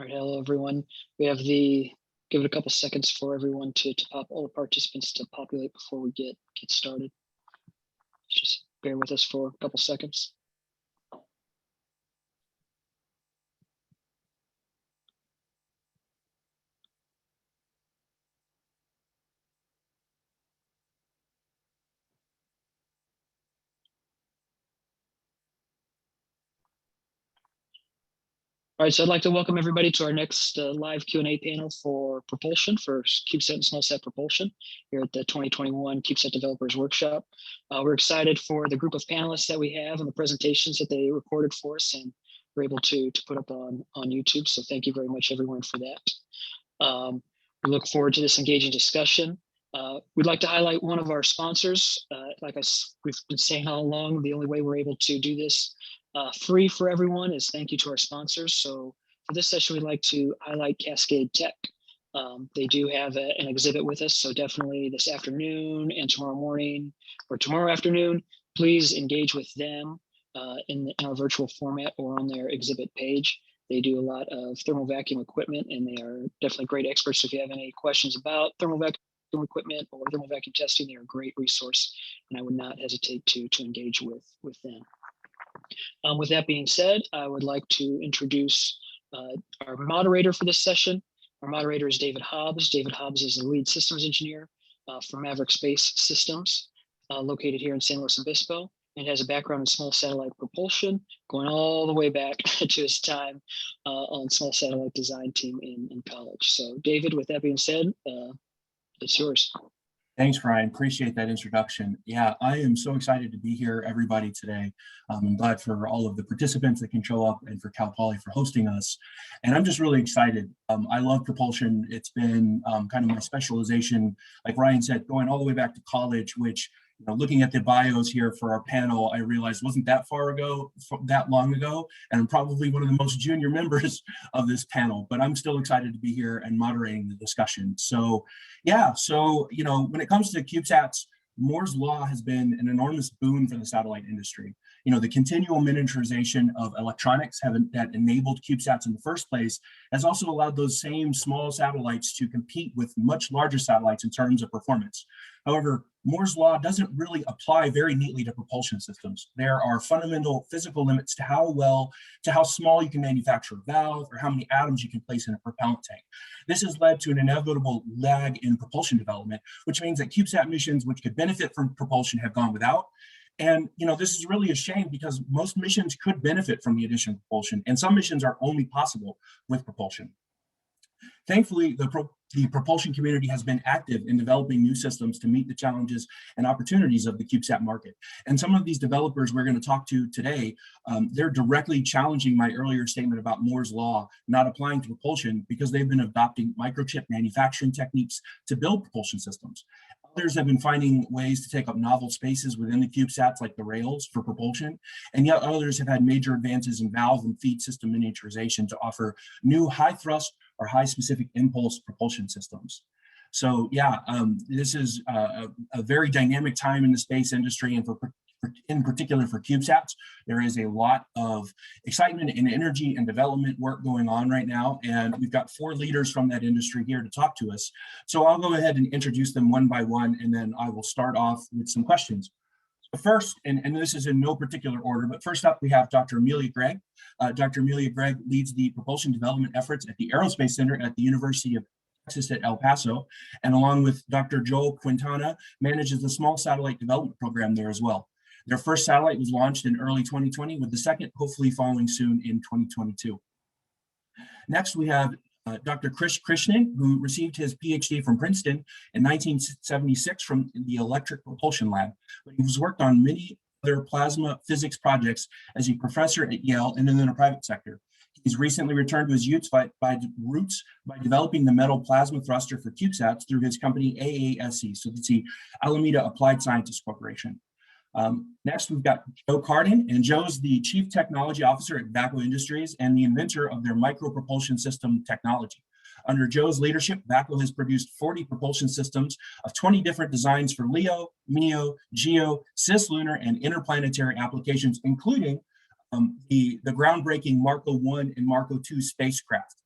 All right, hello everyone. We have give it a couple seconds for everyone to pop, all the participants to populate before we get started. Just bear with us for a couple seconds. All right, so I'd like to welcome everybody to our next live Q&A panel for Propulsion, for CubeSat and SmallSat Propulsion here at the 2021 CubeSat Developers Workshop. We're excited for the group of panelists that we have and the presentations that they recorded for us and were able to put up on YouTube. So thank you very much, everyone, for that. We look forward to this engaging discussion. We'd like to highlight one of our sponsors. We've been saying all along, the only way we're able to do this free for everyone is thank you to our sponsors. So for this session, we'd like to highlight Cascade Tech. They do have an exhibit with us, so definitely this afternoon and tomorrow morning or tomorrow afternoon, please engage with them in our virtual format or on their exhibit page. They do a lot of thermal vacuum equipment, and they are definitely great experts. So if you have any questions about thermal vacuum equipment or thermal vacuum testing, they're a great resource, and I would not hesitate to engage with them. With that being said, I would like to introduce our moderator for this session. Our moderator is David Hobbs. David Hobbs is the lead systems engineer for Maverick Space Systems, located here in San Luis Obispo, and has a background in small satellite propulsion, going all the way back to his time on small satellite design team in college. So David, with that being said, it's yours. Thanks, Ryan. Appreciate that introduction. Yeah, I am so excited to be here, everybody, today. I'm glad for all of the participants that can show up and for Cal Poly for hosting us. And I'm just really excited. I love propulsion. It's been kind of my specialization, like Ryan said, going all the way back to college, which, you know, looking at the bios here for our panel, I realized wasn't that long ago, and I'm probably one of the most junior members of this panel, but I'm still excited to be here and moderating the discussion. So yeah, so, you know, when it comes to CubeSats, Moore's Law has been an enormous boon for the satellite industry. You know, the continual miniaturization of electronics that enabled CubeSats in the first place has also allowed those same small satellites to compete with much larger satellites in terms of performance. However, Moore's Law doesn't really apply very neatly to propulsion systems. There are fundamental physical limits to how small you can manufacture a valve or how many atoms you can place in a propellant tank. This has led to an inevitable lag in propulsion development, which means that CubeSat missions which could benefit from propulsion have gone without. And, you know, this is really a shame because most missions could benefit from the addition of propulsion, and some missions are only possible with propulsion. Thankfully, the propulsion community has been active in developing new systems to meet the challenges and opportunities of the CubeSat market. And some of these developers we're going to talk to today, they're directly challenging my earlier statement about Moore's Law not applying to propulsion because they've been adopting microchip manufacturing techniques to build propulsion systems. Others have been finding ways to take up novel spaces within the CubeSats, like the rails for propulsion, and yet others have had major advances in valve and feed system miniaturization to offer new high thrust or high specific impulse propulsion systems. So yeah, this is a very dynamic time in the space industry, and in particular for CubeSats. There is a lot of excitement and energy and development work going on right now, and we've got 4 leaders from that industry here to talk to us. So I'll go ahead and introduce them one by one, and then I will start off with some questions. So first, and this is in no particular order, but first up we have Dr. Amelia Greig. Dr. Amelia Greig leads the propulsion development efforts at the Aerospace Center at the University of Texas at El Paso, and along with Dr. Joel Quintana, manages the small satellite development program there as well. Their first satellite was launched in early 2020, with the second hopefully following soon in 2022. Next, we have Dr. Krishnan, who received his PhD from Princeton in 1976 from the Electric Propulsion Lab. But he has worked on many other plasma physics projects as a professor at Yale and in the private sector. He's recently returned to his roots by developing the metal plasma thruster for CubeSats through his company AASC, so that's the Alameda Applied Sciences Corporation. Next, we've got Joe Cardin, and Joe's the Chief Technology Officer at VACCO Industries and the inventor of their micro-propulsion system technology. Under Joe's leadership, VACCO has produced 40 propulsion systems of 20 different designs for LEO, MEO, GEO, cislunar, and interplanetary applications, including the groundbreaking Marco 1 and Marco 2 spacecraft.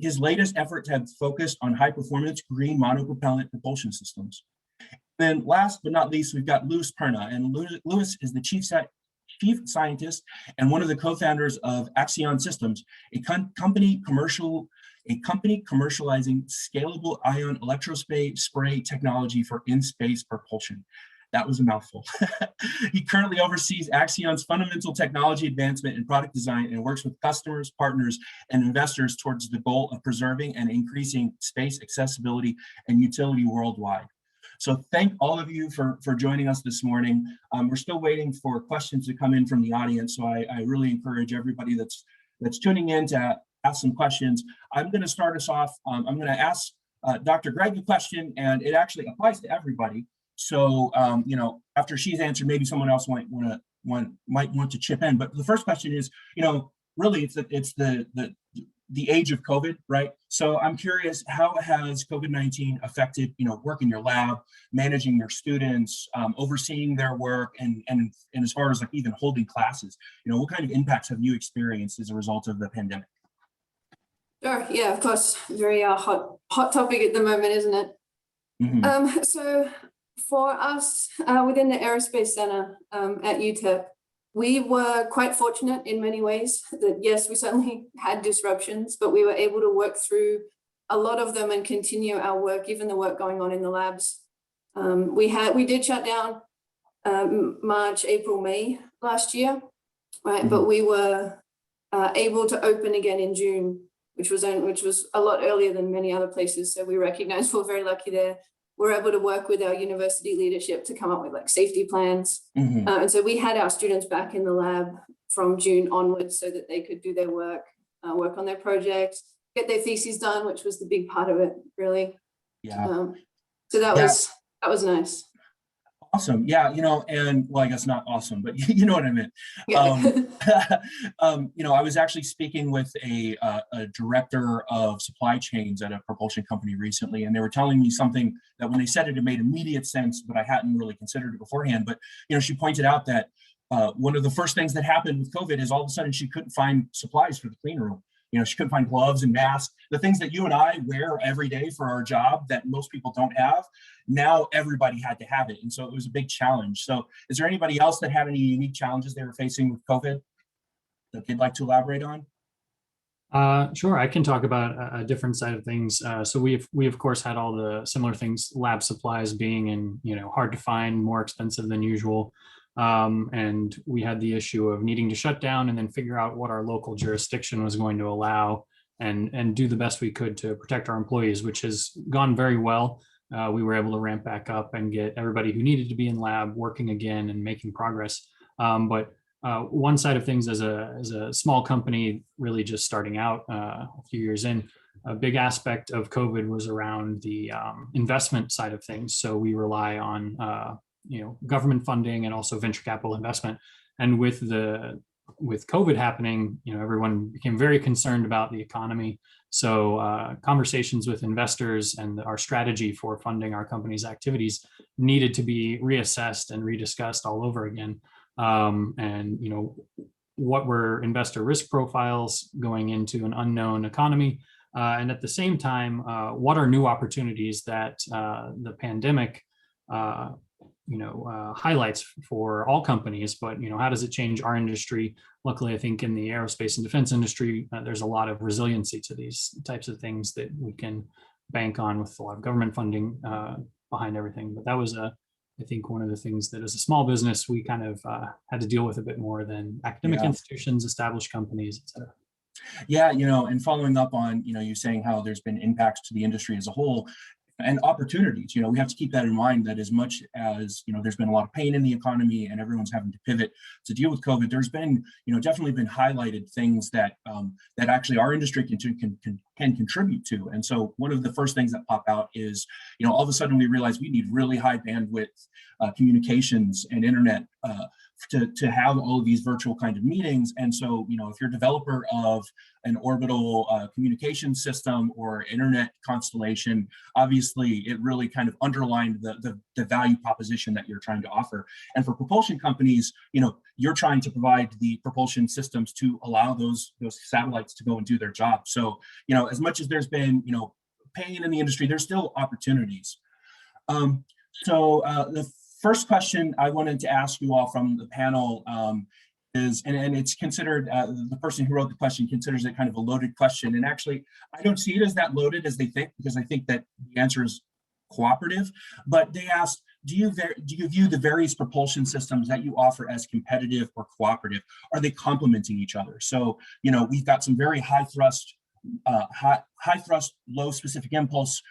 His latest efforts have focused on high-performance green monopropellant propulsion systems. Then last but not least, we've got Louis Perna, and Louis is the chief scientist and one of the co-founders of Accion Systems, a company commercializing scalable ion electrospray technology for in-space propulsion. That was a mouthful. He currently oversees Accion's fundamental technology advancement and product design and works with customers, partners, and investors towards the goal of preserving and increasing space accessibility and utility worldwide. So thank all of you for joining us this morning. We're still waiting for questions to come in from the audience, so I really encourage everybody that's tuning in to ask some questions. I'm going to start us off. I'm going to ask Dr. Greig a question, and it actually applies to everybody. So, you know, after she's answered, maybe someone else might want to chip in. But the first question is, you know, really it's the age of COVID, right? So I'm curious, how has COVID-19 affected, you know, work in your lab, managing your students, overseeing their work, and as far as like even holding classes, you know, what kind of impacts have you experienced as a result of the pandemic? Sure. Yeah, of course. Very hot topic at the moment, isn't it? Mm-hmm. So for us within the Aerospace Center at UTEP, we were quite fortunate in many ways that, yes, we certainly had disruptions, but we were able to work through a lot of them and continue our work, even the work going on in the labs. We did shut down March, April, May last year, right? Mm-hmm. But we were able to open again in June, which was a lot earlier than many other places. So we recognize we're very lucky there. We're able to work with our university leadership to come up with like safety plans. Mm-hmm. And so we had our students back in the lab from June onwards so that they could do their work, work on their projects, get their theses done, which was the big part of it, really. Yeah. So that was nice. Awesome. Yeah, you know, and well, I guess not awesome, but you know what I meant. Yeah. You know, I was actually speaking with a director of supply chains at a propulsion company recently, and they were telling me something that when they said it, it made immediate sense, but I hadn't really considered it beforehand. But, you know, she pointed out that one of the first things that happened with COVID is all of a sudden she couldn't find supplies for the clean room. You know, she couldn't find gloves and masks, the things that you and I wear every day for our job that most people don't have. Now everybody had to have it. And so it was a big challenge. So is there anybody else that had any unique challenges they were facing with COVID that they'd like to elaborate on? Sure, I can talk about a different side of things. So we of course had all the similar things, lab supplies being hard to find, more expensive than usual. And we had the issue of needing to shut down and then figure out what our local jurisdiction was going to allow and do the best we could to protect our employees, which has gone very well. We were able to ramp back up and get everybody who needed to be in lab working again and making progress. But one side of things as a small company, really just starting out a few years in, a big aspect of COVID was around the investment side of things. So we rely on government funding and also venture capital investment. And with COVID happening, everyone became very concerned about the economy. So conversations with investors and our strategy for funding our company's activities needed to be reassessed and rediscussed all over again. What were investor risk profiles going into an unknown economy? And at the same time, what are new opportunities that the pandemic highlights for all companies, but how does it change our industry? Luckily, I think in the aerospace and defense industry, there's a lot of resiliency to these types of things that we can bank on with a lot of government funding behind everything. But that was I think one of the things that as a small business, we kind of had to deal with a bit more than academic institutions, established companies, et cetera. Yeah, and following up on, you saying how there's been impacts to the industry as a whole, and opportunities, we have to keep that in mind, that as much as, there's been a lot of pain in the economy and everyone's having to pivot to deal with COVID, there's been, definitely been highlighted things that that actually our industry can contribute to. And so one of the first things that pop out is, all of a sudden we realize we need really high bandwidth communications and internet to have all of these virtual kind of meetings. And so, if you're a developer of an orbital communication system or internet constellation, obviously it really kind of underlined the value proposition that you're trying to offer. And for propulsion companies, you're trying to provide the propulsion systems to allow those satellites to go and do their job. So, as much as there's been, pain in the industry, there's still opportunities. The first question I wanted to ask you all from the panel is, and it's considered, the person who wrote the question considers it kind of a loaded question. And actually, I don't see it as that loaded as they think, because I think that the answer is cooperative. But they asked, do you view the various propulsion systems that you offer as competitive or cooperative? Are they complementing each other? So, we've got some very high thrust, low specific impulse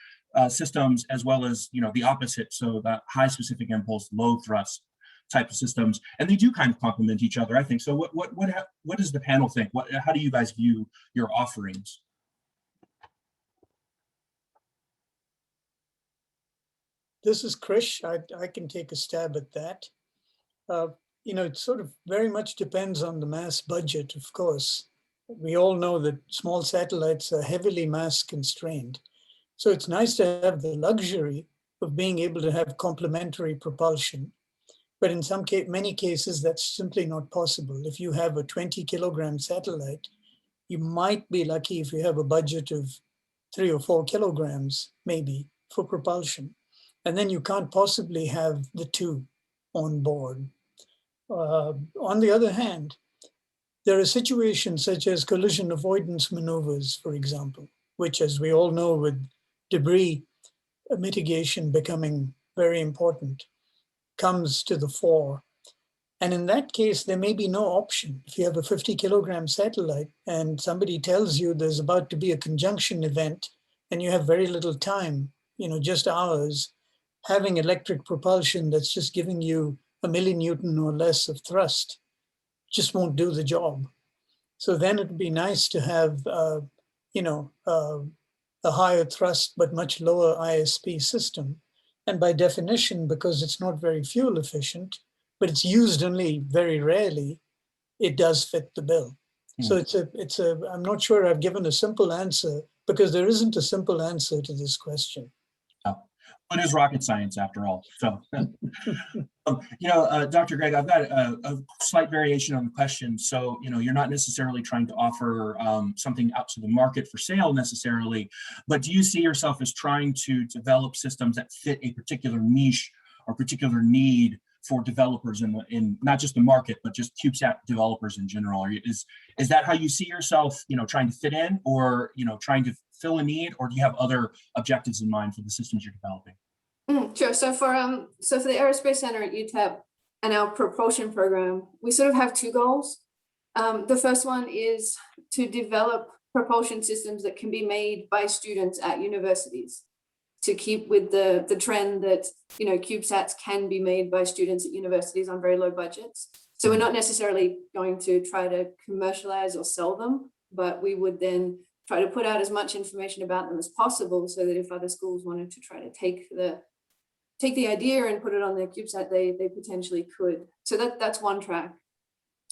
systems, as well as, the opposite. So the high specific impulse, low thrust type of systems, and they do kind of complement each other, I think. So what does the panel think? How do you guys view your offerings? This is Krish. I can take a stab at that. It sort of very much depends on the mass budget, of course. We all know that small satellites are heavily mass constrained. So it's nice to have the luxury of being able to have complementary propulsion. But in many cases, that's simply not possible. If you have a 20 kilogram satellite, you might be lucky if you have a budget of 3 or 4 kilograms, maybe, for propulsion. And then you can't possibly have the two on board. On the other hand, there are situations such as collision avoidance maneuvers, for example, which, as we all know, with debris mitigation becoming very important, comes to the fore. And in that case, there may be no option. If you have a 50 kilogram satellite and somebody tells you there's about to be a conjunction event and you have very little time, just hours, having electric propulsion that's just giving you a millinewton or less of thrust just won't do the job. So then it'd be nice to have, a higher thrust but much lower ISP system. And by definition, because it's not very fuel efficient, but it's used only very rarely, it does fit the bill. So I'm not sure I've given a simple answer, because there isn't a simple answer to this question. It is rocket science after all. So, Dr. Greig, I've got a slight variation on the question. So, you're not necessarily trying to offer something out to the market for sale necessarily, but do you see yourself as trying to develop systems that fit a particular niche or particular need for developers in not just the market, but just CubeSat developers in general? Is that how you see yourself, trying to fit in, or, trying to fill a need, or do you have other objectives in mind for the systems you're developing? Sure. So for the Aerospace Center at UTEP and our propulsion program, we sort of have two goals. The first one is to develop propulsion systems that can be made by students at universities, to keep with the trend that, CubeSats can be made by students at universities on very low budgets. So we're not necessarily going to try to commercialize or sell them, but we would then try to put out as much information about them as possible, so that if other schools wanted to try to take the idea and put it on their CubeSat, they potentially could. So that's one track.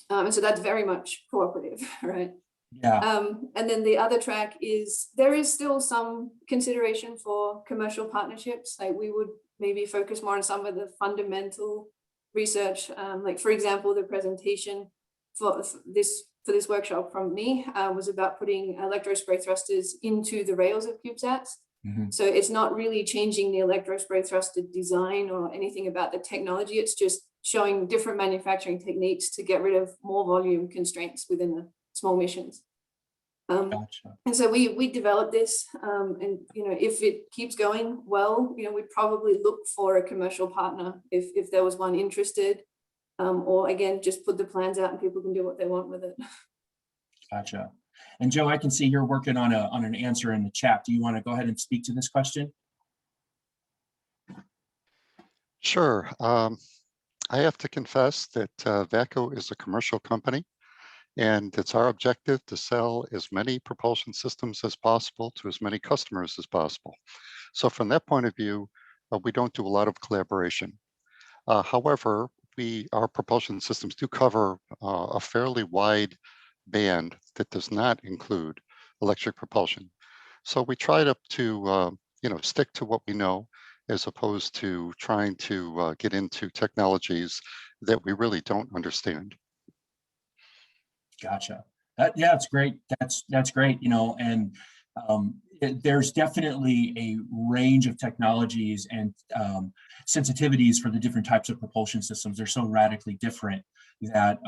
And so that's very much cooperative, right? Yeah. And then the other track is, there is still some consideration for commercial partnerships. Like, we would maybe focus more on some of the fundamental research. Like, for example, the presentation for this workshop from me was about putting electrospray thrusters into the rails of CubeSats. Mm-hmm. So it's not really changing the electrospray thruster design or anything about the technology. It's just showing different manufacturing techniques to get rid of more volume constraints within the small missions. Gotcha. And so we developed this, and if it keeps going well, we'd probably look for a commercial partner if there was one interested, or again, just put the plans out and people can do what they want with it. Gotcha. And Joe, I can see you're working on an answer in the chat. Do you want to go ahead and speak to this question? Sure. I have to confess that VACCO is a commercial company, and it's our objective to sell as many propulsion systems as possible to as many customers as possible. So from that point of view, we don't do a lot of collaboration. However, our propulsion systems do cover a fairly wide band that does not include electric propulsion. So we try to stick to what we know, as opposed to trying to get into technologies that we really don't understand. Gotcha. Yeah, it's great. That's great. And there's definitely a range of technologies and sensitivities for the different types of propulsion systems. They're so radically different that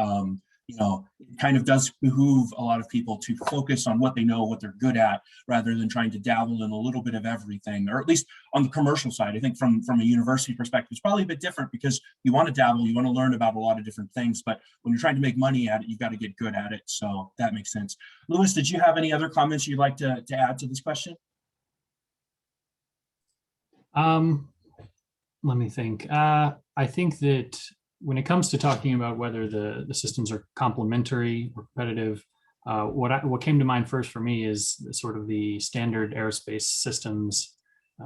you know, it kind of does behoove a lot of people to focus on what they know, what they're good at, rather than trying to dabble in a little bit of everything, or at least on the commercial side. I think from a university perspective, it's probably a bit different because you want to dabble, you want to learn about a lot of different things, but when you're trying to make money at it, you've got to get good at it. So that makes sense. Louis, did you have any other comments you'd like to add to this question? Let me think. I think that when it comes to talking about whether the systems are complementary or competitive, what came to mind first for me is sort of the standard aerospace systems.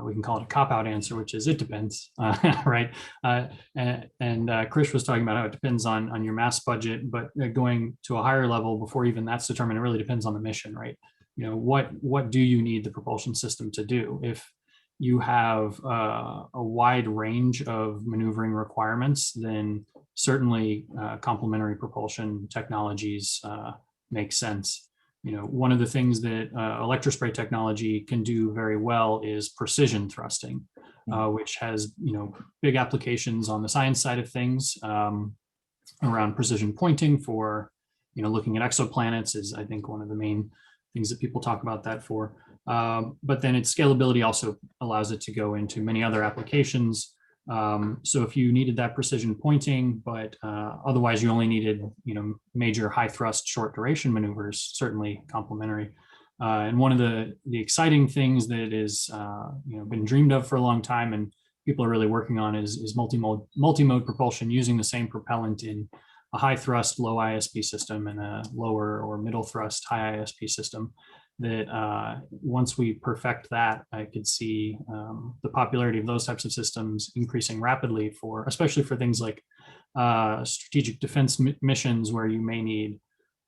We can call it a cop-out answer, which is it depends, right? And Krish was talking about how it depends on your mass budget, but going to a higher level before even that's determined, it really depends on the mission, right? You know, what do you need the propulsion system to do? If you have a wide range of maneuvering requirements, then certainly complementary propulsion technologies make sense. You know, one of the things that electrospray technology can do very well is precision thrusting, which has, you know, big applications on the science side of things around precision pointing for, you know, looking at exoplanets is, I think, one of the main things that people talk about that for. But then its scalability also allows it to go into many other applications. So if you needed that precision pointing, but otherwise you only needed, you know, major high thrust, short duration maneuvers, certainly complementary. And one of the exciting things that is, you know, been dreamed of for a long time and people are really working on is multi-mode propulsion using the same propellant in a high thrust, low ISP system and a lower or middle thrust, high ISP system. That once we perfect that, I could see the popularity of those types of systems increasing rapidly for, especially for things like strategic defense missions where you may need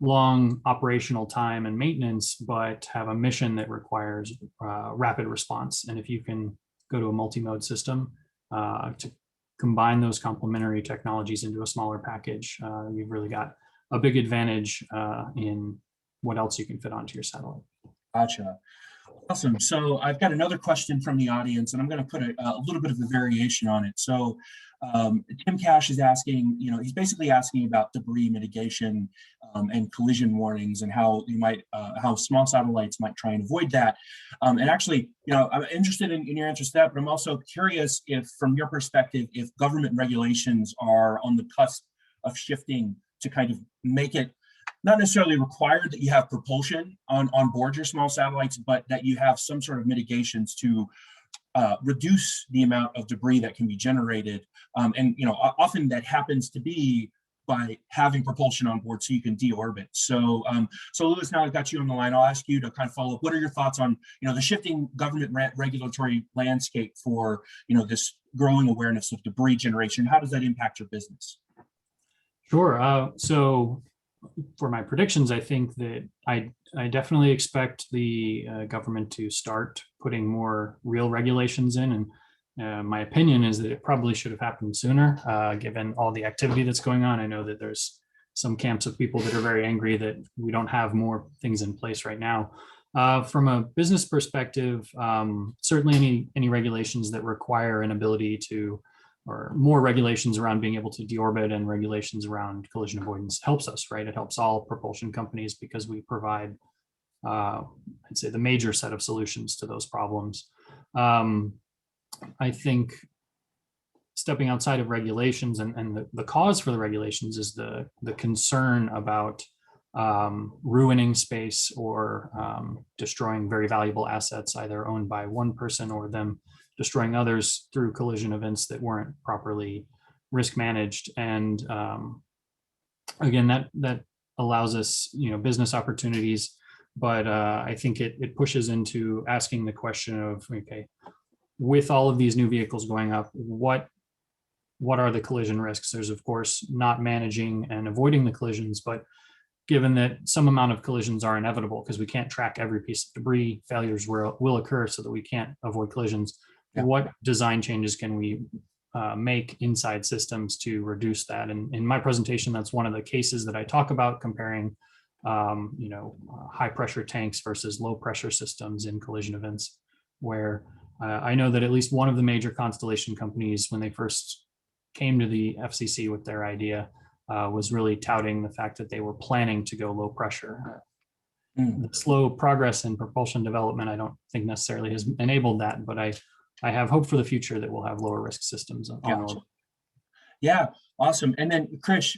long operational time and maintenance, but have a mission that requires rapid response. And if you can go to a multi-mode system to combine those complementary technologies into a smaller package, you've really got a big advantage in what else you can fit onto your satellite. Gotcha. Awesome. So I've got another question from the audience, and I'm going to put a little bit of a variation on it. So Tim Cash is asking, you know, he's basically asking about debris mitigation and collision warnings and how you might, how small satellites might try and avoid that. And actually, you know, I'm interested in your answer to that, but I'm also curious if, from your perspective, if government regulations are on the cusp of shifting to kind of make it not necessarily required that you have propulsion on board your small satellites, but that you have some sort of mitigations to reduce the amount of debris that can be generated. And, you know, often that happens to be by having propulsion on board so you can deorbit. So, so Louis, now I've got you on the line. I'll ask you to kind of follow up. What are your thoughts on, you know, the shifting government regulatory landscape for, you know, this growing awareness of debris generation? How does that impact your business? Sure. So for my predictions, I think that I definitely expect the government to start putting more real regulations in. And my opinion is that it probably should have happened sooner, given all the activity that's going on. I know that there's some camps of people that are very angry that we don't have more things in place right now. From a business perspective, certainly any regulations that require an ability to, or more regulations around being able to deorbit and regulations around collision avoidance helps us, right? It helps all propulsion companies because we provide, I'd say, the major set of solutions to those problems. I think stepping outside of regulations and the cause for the regulations is the concern about ruining space or destroying very valuable assets, either owned by one person or them destroying others through collision events that weren't properly risk managed. And again, that allows us, you know, business opportunities, but I think it pushes into asking the question of, okay, with all of these new vehicles going up, what are the collision risks? There's, of course, not managing and avoiding the collisions, but given that some amount of collisions are inevitable because we can't track every piece of debris, failures will occur so that we can't avoid collisions. Yeah. What design changes can we make inside systems to reduce that? And in my presentation, that's one of the cases that I talk about, comparing high pressure tanks versus low pressure systems in collision events, where I know that at least one of the major constellation companies, when they first came to the FCC with their idea, was really touting the fact that they were planning to go low pressure. The slow progress in propulsion development, I don't think necessarily has enabled that, but I have hope for the future that we'll have lower risk systems on orbit. Yeah, awesome. And then Krish,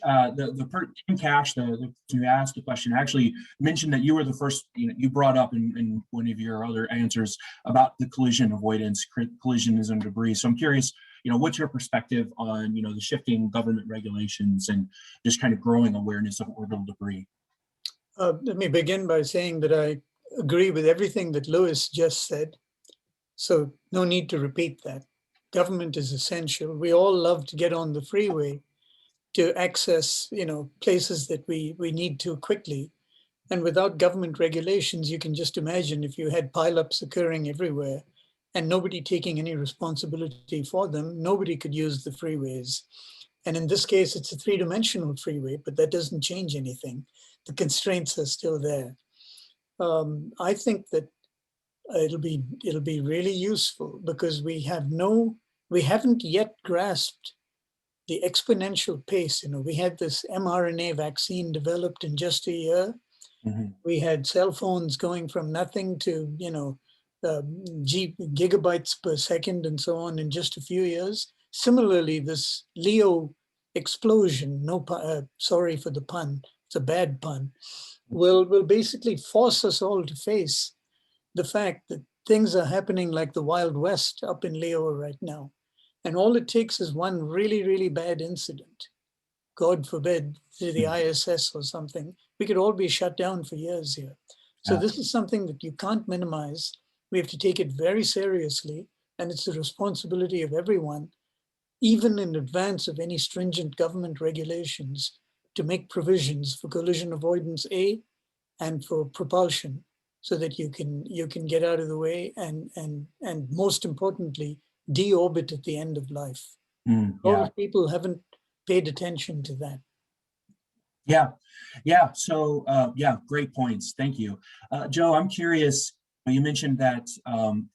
Tim Cash, you asked the question, actually mentioned that you were the first, you brought up in one of your other answers about the collision avoidance, collisions and debris. So I'm curious, what's your perspective on, the shifting government regulations and just kind of growing awareness of orbital debris? Let me begin by saying that I agree with everything that Louis just said. So no need to repeat that. Government is essential. We all love to get on the freeway to access, places that we need to quickly. And without government regulations, you can just imagine if you had pileups occurring everywhere and nobody taking any responsibility for them, nobody could use the freeways. And in this case, it's a three-dimensional freeway, but that doesn't change anything. The constraints are still there. I think that it'll be really useful because we haven't yet grasped the exponential pace. We had this mRNA vaccine developed in just a year. Mm-hmm. We had cell phones going from nothing to gigabytes per second and so on in just a few years. Similarly, this LEO explosion, sorry for the pun, it's a bad pun, will basically force us all to face the fact that things are happening like the Wild West up in Leo right now. And all it takes is one really, really bad incident, God forbid, to the ISS or something. We could all be shut down for years here. So this is something that you can't minimize. We have to take it very seriously. And it's the responsibility of everyone, even in advance of any stringent government regulations, to make provisions for collision avoidance A and for propulsion, so that you can get out of the way and most importantly, deorbit at the end of life. A lot of people haven't paid attention to that. Yeah. So great points. Thank you. Joe, I'm curious, you mentioned that some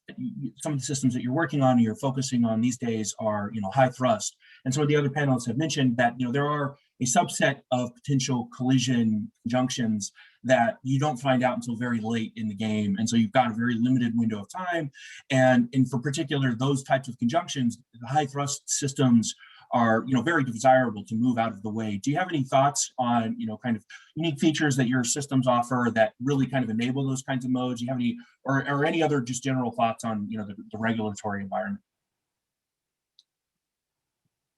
of the systems that you're working on, you're focusing on these days are, high thrust. And some of the other panelists have mentioned that, there are a subset of potential collision junctions that you don't find out until very late in the game. And so you've got a very limited window of time. And for particular, those types of conjunctions, the high thrust systems are, very desirable to move out of the way. Do you have any thoughts on, kind of unique features that your systems offer that really kind of enable those kinds of modes? Do you have any, or any other just general thoughts on, the regulatory environment?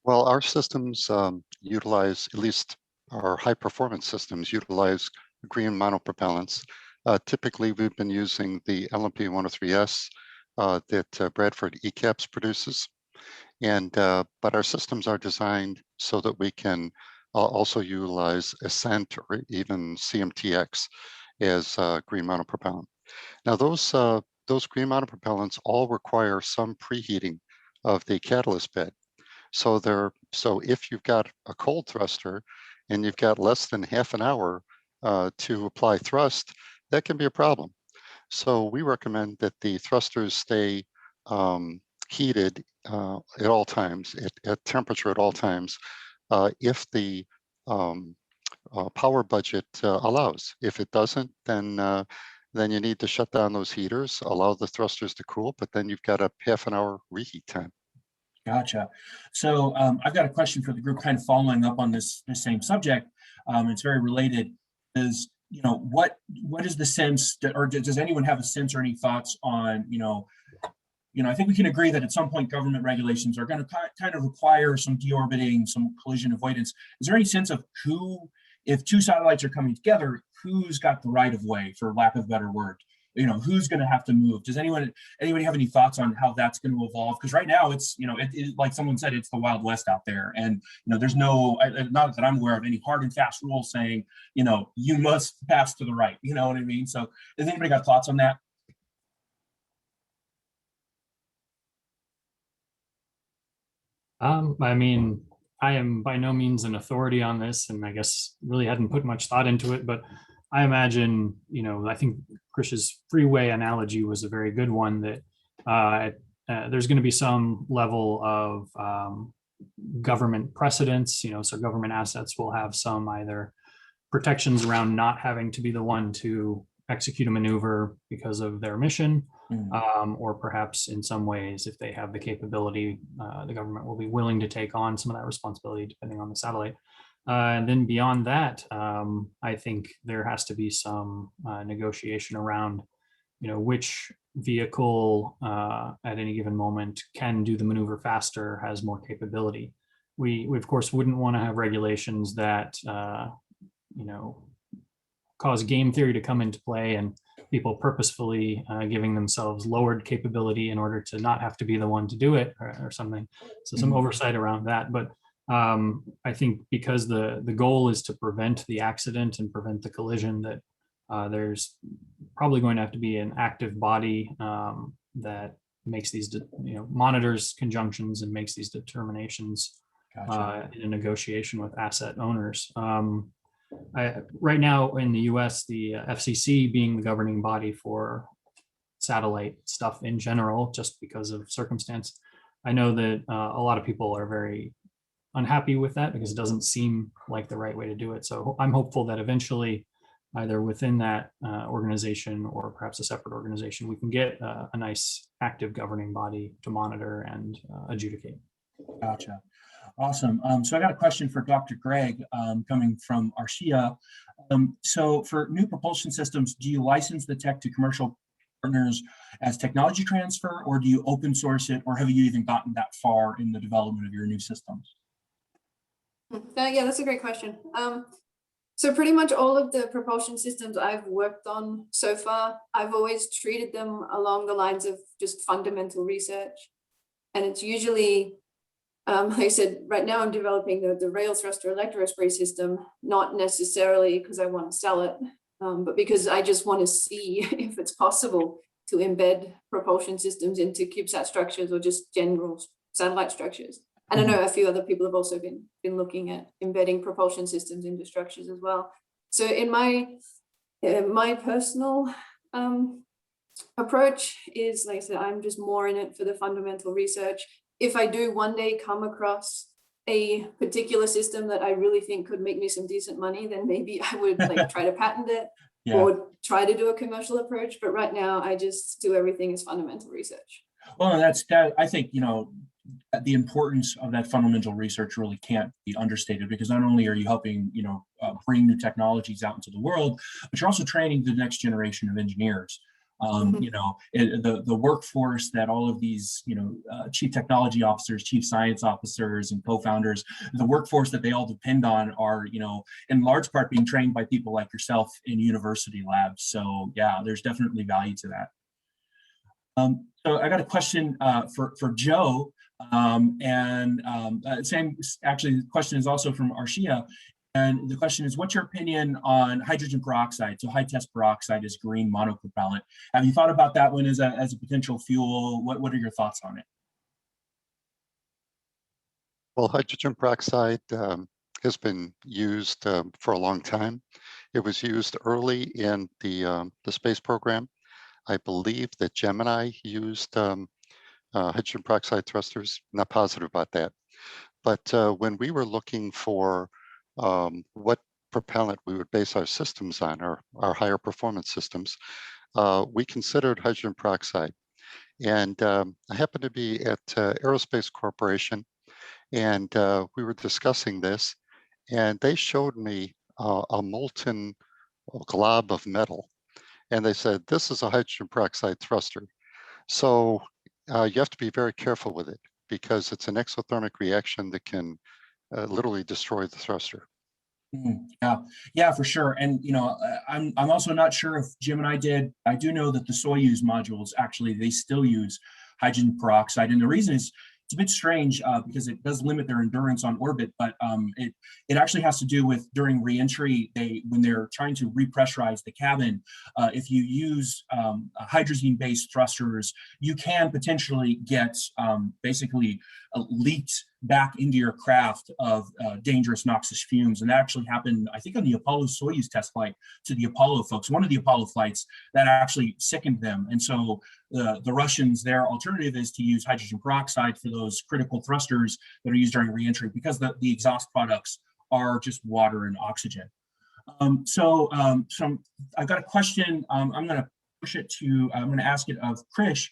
Well, our systems utilize, at least our high performance systems utilize green monopropellants. Typically, we've been using the LMP103S that Bradford ECAPS produces. But our systems are designed so that we can also utilize Ascent or even CMTX as green monopropellant. Now, those green monopropellants all require some preheating of the catalyst bed. So if you've got a cold thruster and you've got less than half an hour to apply thrust, that can be a problem. So we recommend that the thrusters stay heated at all times, at temperature at all times, if the power budget allows. If it doesn't, then you need to shut down those heaters, allow the thrusters to cool, but then you've got a half an hour reheat time. Gotcha. So I've got a question for the group, kind of following up on this same subject. It's very related. Is what is the sense, or does anyone have a sense or any thoughts on I think we can agree that at some point government regulations are going to kind of require some deorbiting, some collision avoidance. Is there any sense of who, if two satellites are coming together, who's got the right of way, for lack of a better word? Who's going to have to move? Does anybody have any thoughts on how that's going to evolve? Because right now it's, it, like someone said, it's the Wild West out there. And, there's no, not that I'm aware of any hard and fast rules saying, you must pass to the right. You know what I mean? So has anybody got thoughts on that? I mean, I am by no means an authority on this, and I guess really hadn't put much thought into it, but I imagine, I think Krish's freeway analogy was a very good one, that there's going to be some level of government precedence, so government assets will have some either protections around not having to be the one to execute a maneuver because of their mission, or perhaps in some ways, if they have the capability, the government will be willing to take on some of that responsibility depending on the satellite. And then beyond that, I think there has to be some negotiation around, which vehicle at any given moment can do the maneuver faster, has more capability. We of course wouldn't want to have regulations that cause game theory to come into play and people purposefully giving themselves lowered capability in order to not have to be the one to do it or something. So some oversight around that. But I think because the goal is to prevent the accident and prevent the collision, that there's probably going to have to be an active body that makes these, monitors conjunctions and makes these determinations. Gotcha. In a negotiation with asset owners. Right now in the US, the FCC being the governing body for satellite stuff in general, just because of circumstance, I know that a lot of people are very unhappy with that because it doesn't seem like the right way to do it. So I'm hopeful that eventually, either within that organization or perhaps a separate organization, we can get a nice active governing body to monitor and adjudicate. Gotcha. Awesome. So I got a question for Dr. Greig coming from Arcia. So for new propulsion systems, do you license the tech to commercial partners as technology transfer, or do you open source it, or have you even gotten that far in the development of your new systems? Yeah, that's a great question. So pretty much all of the propulsion systems I've worked on so far, I've always treated them along the lines of just fundamental research. And it's usually, like I said, right now I'm developing the rail thruster electrospray system, not necessarily because I want to sell it, but because I just want to see if it's possible to embed propulsion systems into CubeSat structures or just general satellite structures. And I know a few other people have also been looking at embedding propulsion systems into structures as well. So in my personal approach is, like I said, I'm just more in it for the fundamental research. If I do one day come across a particular system that I really think could make me some decent money, then maybe I would try to patent it or try to do a commercial approach. But right now I just do everything as fundamental research. Well, I think, the importance of that fundamental research really can't be understated, because not only are you helping, bring new technologies out into the world, but you're also training the next generation of engineers. The workforce that all of these, chief technology officers, chief science officers, and co-founders, the workforce that they all depend on are, in large part being trained by people like yourself in university labs. So yeah, there's definitely value to that. So I got a question for Joe, actually the question is also from Arcia. And the question is, what's your opinion on hydrogen peroxide? So high test peroxide is green monopropellant. Have you thought about that one as a potential fuel? What are your thoughts on it? Well, hydrogen peroxide has been used for a long time. It was used early in the space program. I believe that Gemini used hydrogen peroxide thrusters. Not positive about that. But when we were looking for what propellant we would base our systems on, our higher performance systems, we considered hydrogen peroxide. And I happened to be at Aerospace Corporation, and we were discussing this, and they showed me a molten glob of metal. And they said, this is a hydrogen peroxide thruster. So you have to be very careful with it, because it's an exothermic reaction that can literally destroy the thruster. Yeah, for sure. And I'm also not sure if Gemini did. I do know that the Soyuz modules, actually, they still use hydrogen peroxide, and the reason is it's a bit strange because it does limit their endurance on orbit, but it actually has to do with during reentry, when they're trying to repressurize the cabin, if you use hydrogen-based thrusters, you can potentially get basically leaked back into your craft of dangerous noxious fumes. And that actually happened, I think, on the Apollo-Soyuz test flight to the Apollo folks, one of the Apollo flights that actually sickened them. And so the Russians, their alternative is to use hydrogen peroxide for those critical thrusters that are used during reentry, because the exhaust products are just water and oxygen. So I've got a question. I'm going to push it to, I'm going to ask it of Krish,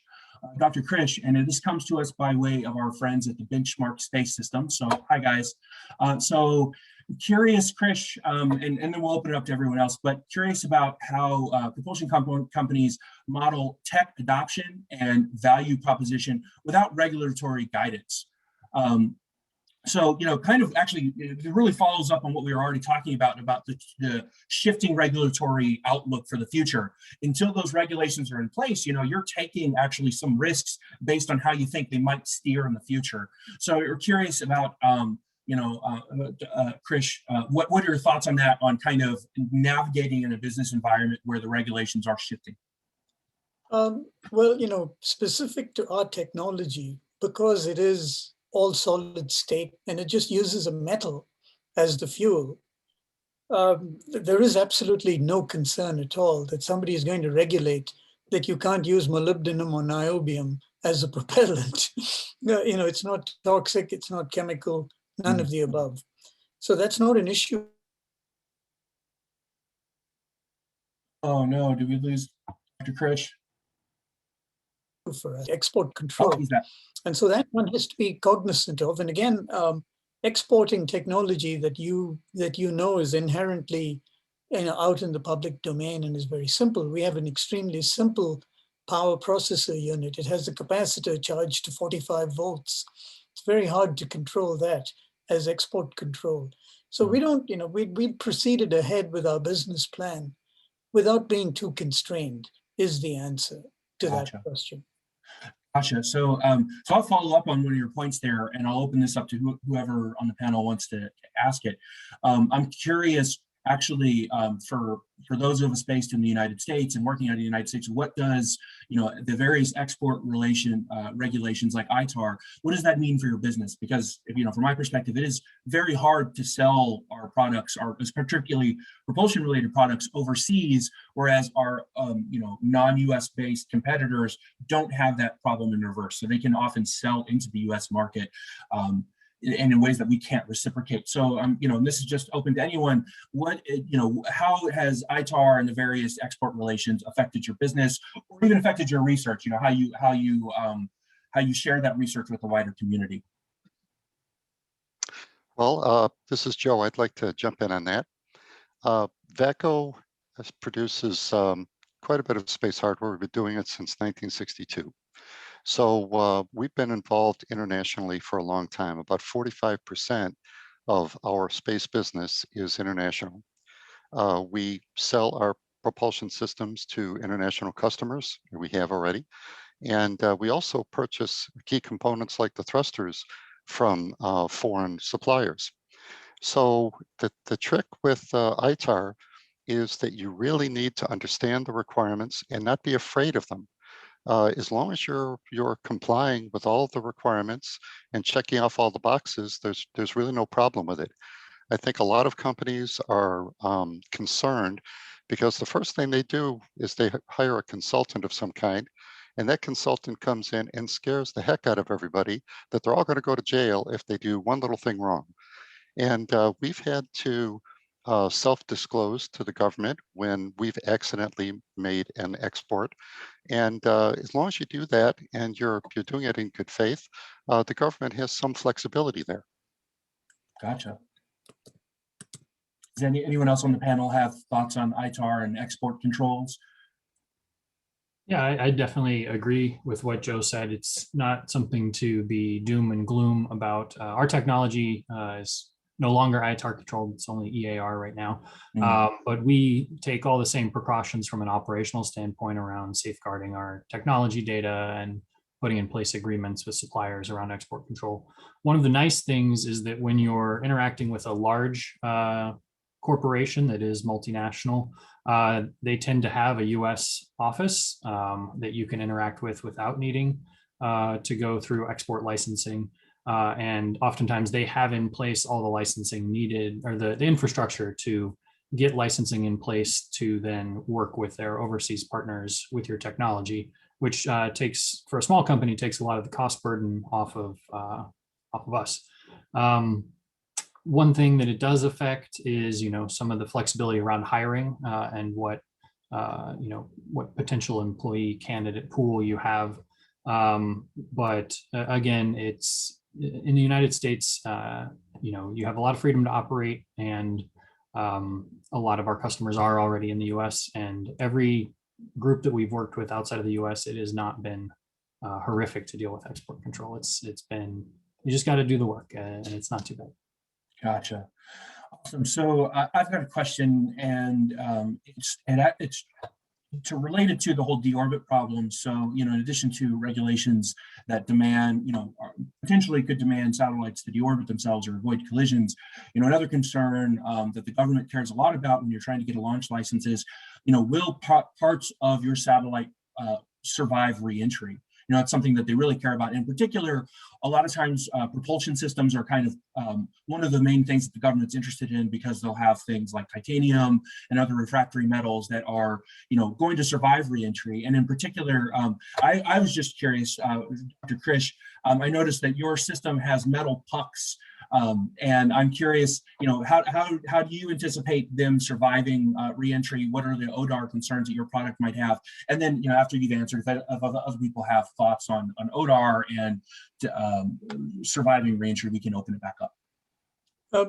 Dr. Krish, and this comes to us by way of our friends at the Benchmark Space System. So hi, guys. So curious, Krish, and then we'll open it up to everyone else, but curious about how propulsion companies model tech adoption and value proposition without regulatory guidance. So, kind of actually, it really follows up on what we were already talking about the shifting regulatory outlook for the future. Until those regulations are in place, you're taking actually some risks based on how you think they might steer in the future. So we're curious about, Krish, what are your thoughts on that, on kind of navigating in a business environment where the regulations are shifting? Well, specific to our technology, because it is all solid state and it just uses a metal as the fuel, there is absolutely no concern at all that somebody is going to regulate that you can't use molybdenum or niobium as a propellant. It's not toxic, it's not chemical, none of the above. So that's not an issue. Oh no, did we lose Dr. Krish? For export control. Oh, he's back. And so that one has to be cognizant of. And again, exporting technology that you know is inherently out in the public domain and is very simple. We have an extremely simple power processor unit. It has a capacitor charged to 45 volts. It's very hard to control that as export control. So we don't, we proceeded ahead with our business plan without being too constrained is the answer to that question. Gotcha. So I'll follow up on one of your points there, and I'll open this up to whoever on the panel wants to ask it. I'm curious, actually, for those of us based in the United States and working out of the United States, what does the various export regulations like ITAR, what does that mean for your business? Because from my perspective, it is very hard to sell our products, particularly propulsion related products, overseas, whereas our non-US based competitors don't have that problem in reverse. So they can often sell into the US market and in ways that we can't reciprocate. So, this is just open to anyone. How has ITAR and the various export relations affected your business, or even affected your research? How you share that research with the wider community? Well, this is Joe. I'd like to jump in on that. VACCO produces quite a bit of space hardware. We've been doing it since 1962. So we've been involved internationally for a long time. About 45% of our space business is international. We sell our propulsion systems to international customers, we have already. And we also purchase key components like the thrusters from foreign suppliers. So the trick with ITAR is that you really need to understand the requirements and not be afraid of them. As long as you're complying with all the requirements and checking off all the boxes, there's really no problem with it. I think a lot of companies are concerned because the first thing they do is they hire a consultant of some kind, and that consultant comes in and scares the heck out of everybody that they're all going to go to jail if they do one little thing wrong. And we've had to self-disclose to the government when we've accidentally made an export. And as long as you do that and you're doing it in good faith, the government has some flexibility there. Gotcha. Does anyone else on the panel have thoughts on ITAR and export controls? Yeah, I definitely agree with what Joe said. It's not something to be doom and gloom about. Our technology is no longer ITAR controlled, it's only EAR right now. But we take all the same precautions from an operational standpoint around safeguarding our technology data and putting in place agreements with suppliers around export control. One of the nice things is that when you're interacting with a large corporation that is multinational, they tend to have a US office that you can interact with without needing to go through export licensing. And oftentimes they have in place all the licensing needed, or the infrastructure to get licensing in place to then work with their overseas partners with your technology, which takes, for a small company, takes a lot of the cost burden off of us. One thing that it does affect is, some of the flexibility around hiring and what potential employee candidate pool you have. But again, it's in the United States, you have a lot of freedom to operate, and a lot of our customers are already in the US, and every group that we've worked with outside of the US, it has not been horrific to deal with export control. It's been, you just got to do the work, and it's not too bad. Gotcha. Awesome. So I've got a question, and it's related to the whole deorbit problem. So, in addition to regulations that demand, potentially could demand satellites to deorbit themselves or avoid collisions, another concern that the government cares a lot about when you're trying to get a launch license is, will parts of your satellite survive reentry? It's something that they really care about. In particular, a lot of times propulsion systems are kind of one of the main things that the government's interested in, because they'll have things like titanium and other refractory metals that are, going to survive reentry. And in particular, I was just curious, Dr. Krish, I noticed that your system has metal pucks. And I'm curious, how do you anticipate them surviving reentry? What are the ODAR concerns that your product might have? And then, after you've answered, if other people have thoughts on ODAR and surviving reentry, we can open it back up.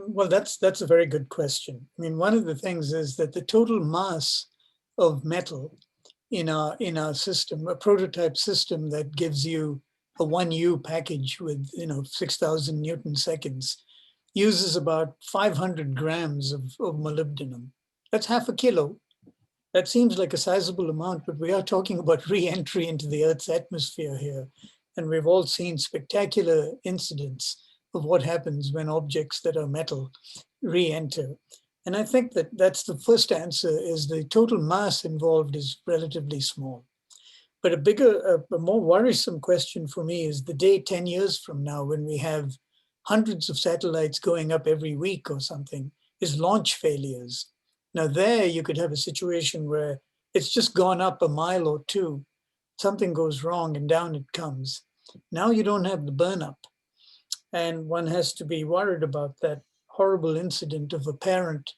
Well, that's a very good question. I mean, one of the things is that the total mass of metal in our system, a prototype system that gives you a 1U package with 6,000 Newton seconds, uses about 500 grams of molybdenum. That's half a kilo. That seems like a sizable amount, but we are talking about re-entry into the Earth's atmosphere here. And we've all seen spectacular incidents of what happens when objects that are metal re-enter. And I think that that's the first answer, is the total mass involved is relatively small. But a more worrisome question for me is the day 10 years from now, when we have hundreds of satellites going up every week or something, is launch failures. Now there you could have a situation where it's just gone up a mile or two, something goes wrong and down it comes. Now you don't have the burn up. And one has to be worried about that horrible incident of a parent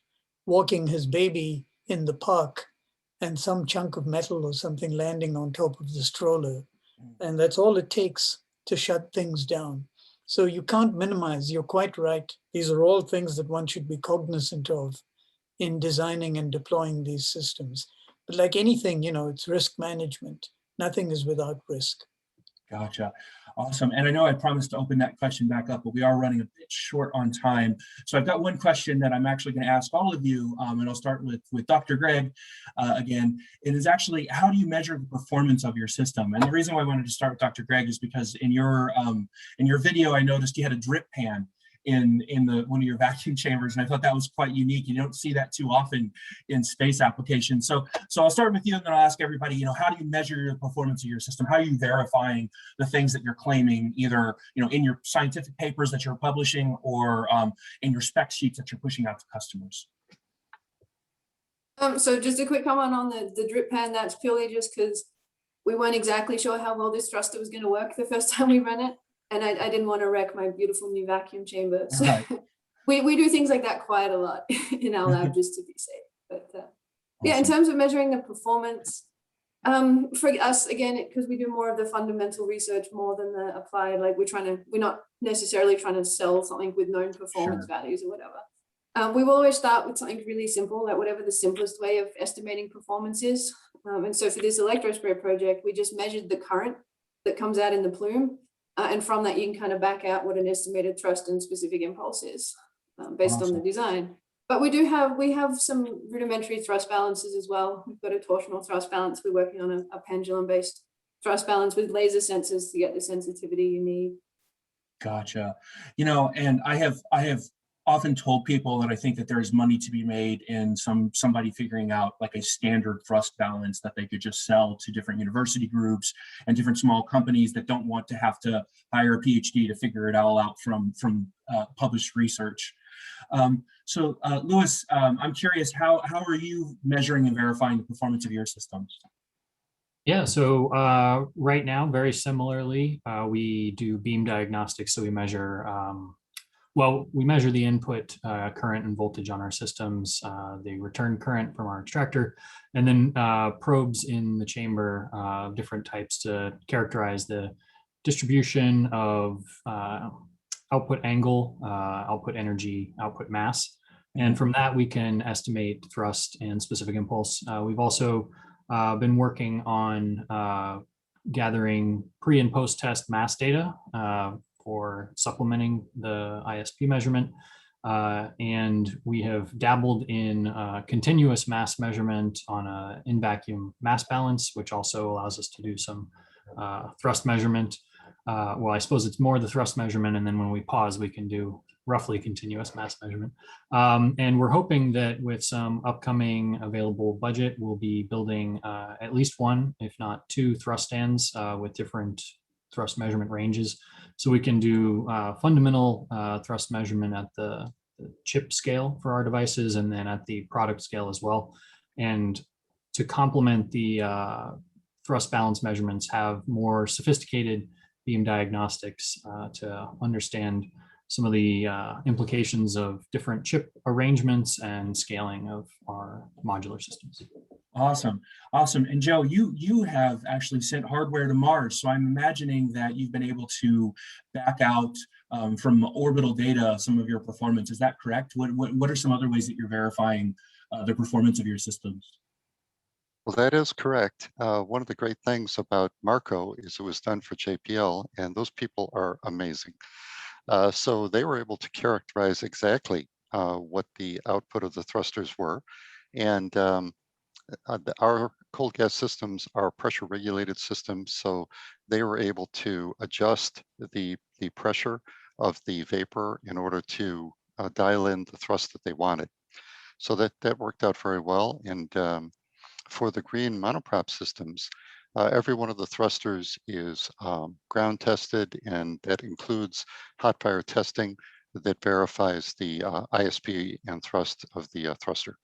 walking his baby in the park and some chunk of metal or something landing on top of the stroller. And that's all it takes to shut things down. So you can't minimize, you're quite right. These are all things that one should be cognizant of in designing and deploying these systems. But like anything, it's risk management. Nothing is without risk. Gotcha. Awesome. And I know I promised to open that question back up, but we are running a bit short on time. So I've got one question that I'm actually going to ask all of you, and I'll start with Dr. Greig again. It is actually, how do you measure the performance of your system? And the reason why I wanted to start with Dr. Greig is because in your video, I noticed you had a drip pan in one of your vacuum chambers, and I thought that was quite unique. You don't see that too often in space applications. So I'll start with you, and then I'll ask everybody, how do you measure the performance of your system? How are you verifying the things that you're claiming, either in your scientific papers that you're publishing or in your spec sheets that you're pushing out to customers? So just a quick comment on the drip pan. That's purely just because we weren't exactly sure how well this thruster was going to work the first time we ran it. And I didn't want to wreck my beautiful new vacuum chamber. So Right. we do things like that quite a lot in our lab just to be safe. But yeah, in Awesome. terms of measuring the performance, for us, again, because we do more of the fundamental research more than the applied, like we're not necessarily trying to sell something with known performance Sure. values or whatever. We will always start with something really simple, like whatever the simplest way of estimating performance is. And so for this electrospray project, we just measured the current that comes out in the plume. And from that, you can kind of back out what an estimated thrust and specific impulse is based on the design. But we have some rudimentary thrust balances as well. We've got a torsional thrust balance. We're working on a pendulum-based thrust balance with laser sensors to get the sensitivity you need. Gotcha. And I have often told people that I think that there's money to be made in somebody figuring out like a standard thrust balance that they could just sell to different university groups and different small companies that don't want to have to hire a PhD to figure it all out from published research. So Louis, I'm curious, how are you measuring and verifying the performance of your systems? Yeah, so right now, very similarly, we do beam diagnostics. So we measure, we measure the input current and voltage on our systems, the return current from our extractor, and then probes in the chamber of different types to characterize the distribution of output angle, output energy, output mass. And from that, we can estimate thrust and specific impulse. We've also been working on gathering pre and post test mass data for supplementing the ISP measurement. And we have dabbled in continuous mass measurement on a in vacuum mass balance, which also allows us to do some thrust measurement. Well, I suppose it's more the thrust measurement, and then when we pause, we can do roughly continuous mass measurement. And we're hoping that with some upcoming available budget, we'll be building at least one, if not two, thrust stands with different thrust measurement ranges. So we can do fundamental thrust measurement at the chip scale for our devices, and then at the product scale as well. And to complement the thrust balance measurements, have more sophisticated beam diagnostics to understand some of the implications of different chip arrangements and scaling of our modular systems. Awesome, awesome. And Joe, you have actually sent hardware to Mars, so I'm imagining that you've been able to back out from orbital data some of your performance. Is that correct? What are some other ways that you're verifying the performance of your systems? Well, that is correct. One of the great things about Marco is it was done for JPL, and those people are amazing. So they were able to characterize exactly what the output of the thrusters were. And our cold gas systems are pressure regulated systems. So they were able to adjust the pressure of the vapor in order to dial in the thrust that they wanted. So that worked out very well. And for the green monoprop systems, every one of the thrusters is ground tested, and that includes hot fire testing that verifies the ISP and thrust of the thruster.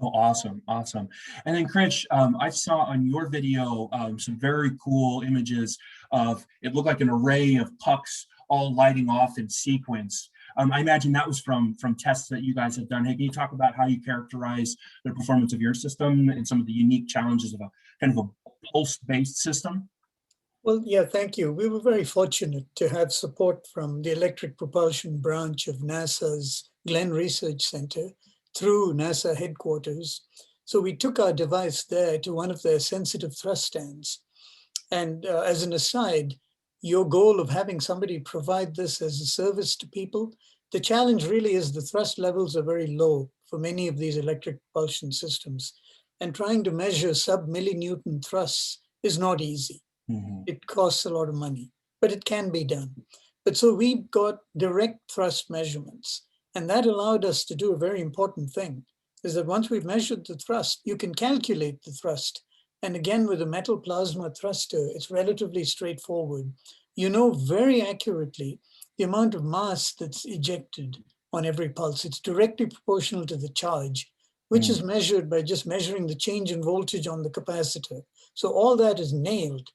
Oh, awesome, awesome. And then Krish, I saw on your video some very cool images of, it looked like an array of pucks all lighting off in sequence. I imagine that was from tests that you guys have done. Hey, can you talk about how you characterize the performance of your system and some of the unique challenges of a kind of a pulse-based system? Well, yeah, thank you. We were very fortunate to have support from the electric propulsion branch of NASA's Glenn Research Center through NASA headquarters. So we took our device there to one of their sensitive thrust stands. And as an aside, your goal of having somebody provide this as a service to people, the challenge really is the thrust levels are very low for many of these electric propulsion systems. And trying to measure sub-millinewton thrusts is not easy. Mm-hmm. It costs a lot of money, but it can be done. But so we got direct thrust measurements, and that allowed us to do a very important thing, is that once we've measured the thrust, you can calculate the thrust. And again, with a metal plasma thruster, it's relatively straightforward. You know very accurately the amount of mass that's ejected on every pulse. It's directly proportional to the charge, which is measured by just measuring the change in voltage on the capacitor. So all that is nailed.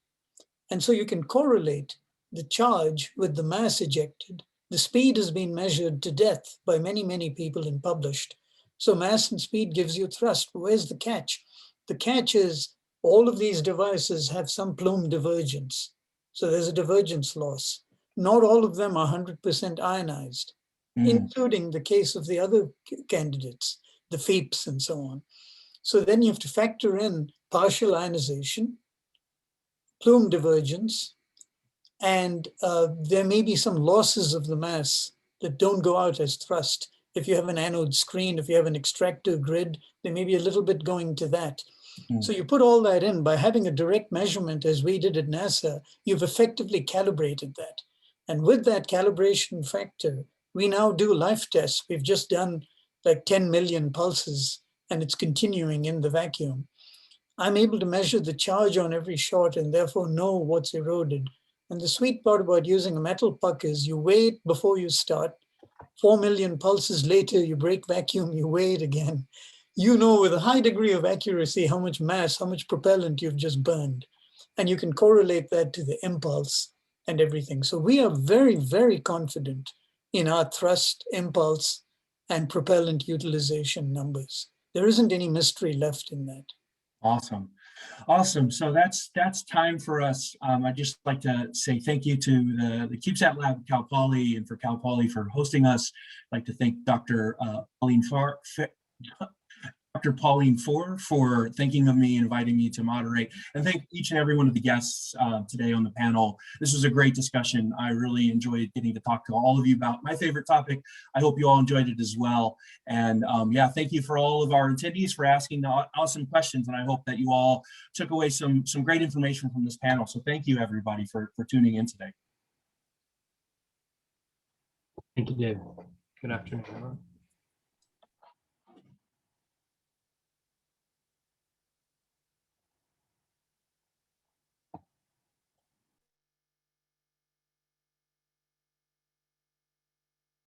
And so you can correlate the charge with the mass ejected. The speed has been measured to death by many, many people and published. So mass and speed gives you thrust. But where's the catch? The catch is all of these devices have some plume divergence. So there's a divergence loss. Not all of them are 100% ionized, including the case of the other candidates, the FEEPs and so on. So then you have to factor in partial ionization, plume divergence, and there may be some losses of the mass that don't go out as thrust. If you have an anode screen, if you have an extractor grid, there may be a little bit going to that. So you put all that in by having a direct measurement, as we did at NASA, you've effectively calibrated that. And with that calibration factor, We now do life tests. We've just done like 10 million pulses, and it's continuing in the vacuum. I'm able to measure the charge on every shot and therefore know what's eroded. And the sweet part about using a metal puck is you weigh it before you start. 4 million pulses later, you break vacuum, you weigh it again. You know with a high degree of accuracy how much mass, how much propellant you've just burned. And you can correlate that to the impulse and everything. So we are very, very confident in our thrust, impulse, and propellant utilization numbers. There isn't any mystery left in that. Awesome. Awesome. So that's time for us. I'd just like to say thank you to the CubeSat Lab at Cal Poly and for Cal Poly for hosting us. I'd like to thank Dr. Pauline Four for thinking of me and inviting me to moderate, and thank each and every one of the guests today on the panel. This was a great discussion. I really enjoyed getting to talk to all of you about my favorite topic. I hope you all enjoyed it as well. And yeah, thank you for all of our attendees for asking the awesome questions. And I hope that you all took away some great information from this panel. So thank you everybody for tuning in today. Thank you, Dave. Good afternoon, everyone.